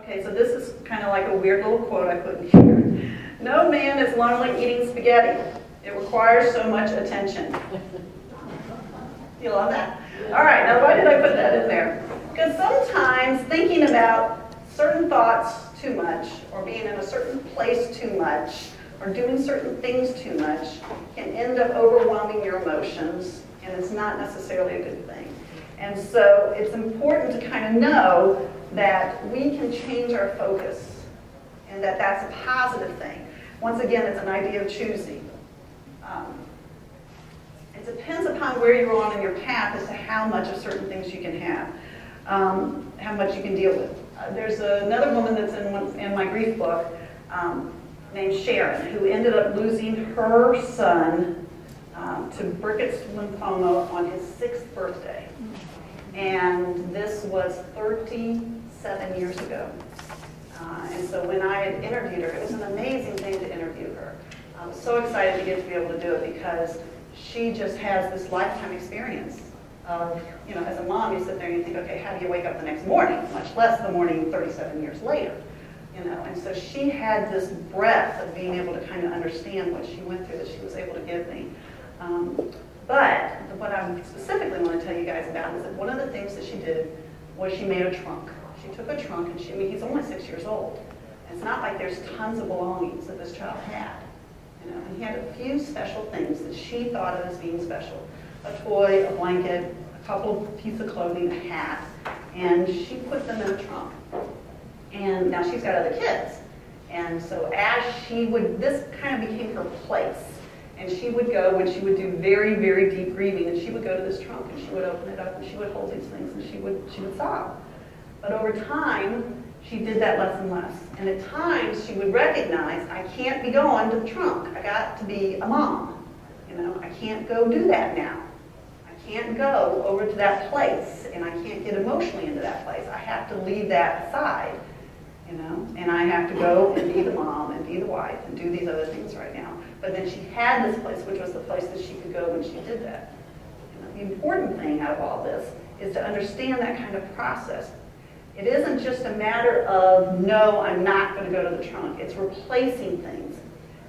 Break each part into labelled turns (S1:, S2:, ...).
S1: Okay, so this is kind of like a weird little quote I put in here. No man is lonely eating spaghetti. It requires so much attention. You love that? All right, now why did I put that in there? Because sometimes thinking about certain thoughts too much, or being in a certain place too much, or doing certain things too much can end up overwhelming your emotions, and it's not necessarily a good thing. And so it's important to kind of know that we can change our focus, and that that's a positive thing. Once again, it's an idea of choosing. It depends upon where you're on in your path as to how much of certain things you can have, how much you can deal with. There's another woman that's in my grief book named Sharon, who ended up losing her son to Burkitt's lymphoma on his 6th birthday. And this was 37 years ago. And so when I had interviewed her, it was an amazing thing to interview her. I was so excited to get to be able to do it because she just has this lifetime experience of, you know, as a mom, you sit there and you think, okay, how do you wake up the next morning, much less the morning 37 years later, you know? And so she had this breadth of being able to kind of understand what she went through that she was able to give me. But what I specifically want to tell you guys about is that one of the things that she did was she made a trunk. She took a trunk, and I mean, he's only 6 years old. And it's not like there's tons of belongings that this child had. You know, and he had a few special things that she thought of as being special. A toy, a blanket, a couple of pieces of clothing, a hat, and she put them in a trunk. And now she's got other kids. And so as she would, this kind of became her place. And she would go when she would do very, very deep grieving, and she would go to this trunk and she would open it up and she would hold these things and she would sob. But over time, she did that less and less. And at times, she would recognize, I can't be going to the trunk. I got to be a mom. You know, I can't go do that now. I can't go over to that place, and I can't get emotionally into that place. I have to leave that aside, you know, and I have to go and be the mom and be the wife and do these other things right now. But then she had this place, which was the place that she could go when she did that. You know, the important thing out of all this is to understand that kind of process. It isn't just a matter of, no, I'm not going to go to the trunk. It's replacing things.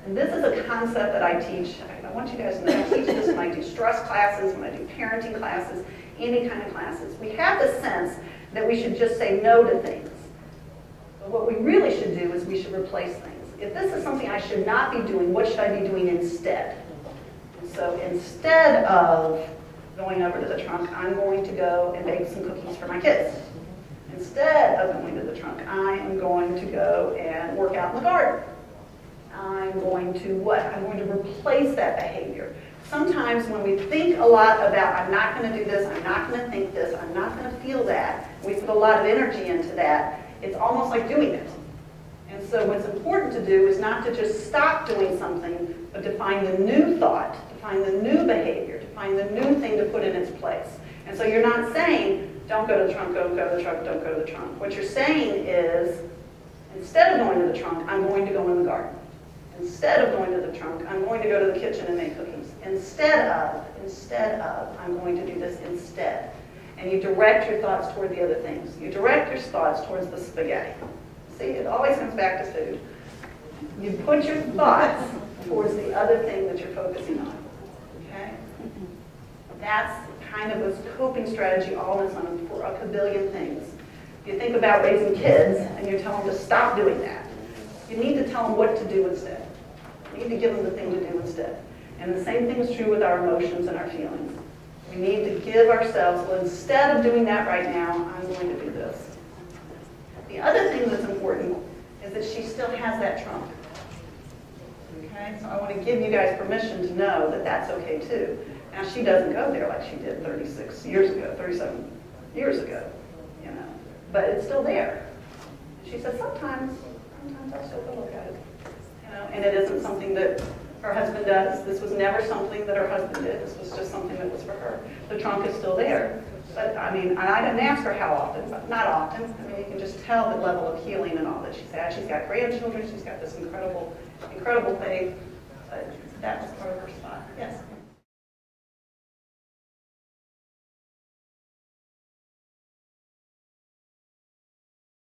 S1: And this is a concept that I teach. I want you guys to know I teach this when I do stress classes, when I do parenting classes, any kind of classes. We have the sense that we should just say no to things. But what we really should do is we should replace things. If this is something I should not be doing, what should I be doing instead? And so instead of going over to the trunk, I'm going to go and bake some cookies for my kids. Instead of going to the trunk, I am going to go and work out in the garden. I'm going to what? I'm going to replace that behavior. Sometimes when we think a lot about, I'm not going to do this, I'm not going to think this, I'm not going to feel that, we put a lot of energy into that, it's almost like doing it. And so what's important to do is not to just stop doing something, but to find the new thought, to find the new behavior, to find the new thing to put in its place. And so you're not saying, don't go to the trunk, don't go to the trunk, don't go to the trunk. What you're saying is, instead of going to the trunk, I'm going to go in the garden. Instead of going to the trunk, I'm going to go to the kitchen and make cookies. Instead of, I'm going to do this instead. And you direct your thoughts toward the other things. You direct your thoughts towards the spaghetti. See, it always comes back to food. You put your thoughts towards the other thing that you're focusing on. Okay? That's kind of a coping strategy all on its own for a kabillion things. If you think about raising kids and you tell them to stop doing that, you need to tell them what to do instead. You need to give them the thing to do instead. And the same thing is true with our emotions and our feelings. We need to give ourselves, well, instead of doing that right now, I'm going to do this. The other thing that's important is that she still has that trunk. Okay? So I want to give you guys permission to know that that's okay too. Now, she doesn't go there like she did 36 years ago, 37 years ago, you know, but it's still there. She said, sometimes I still go look at it, you know, and it isn't something that her husband does. This was never something that her husband did. This was just something that was for her. The trunk is still there. But, I mean, and I didn't ask her how often, but not often. I mean, you can just tell the level of healing and all that she's had. She's got grandchildren. She's got this incredible faith. But that was part of her spot. Yes?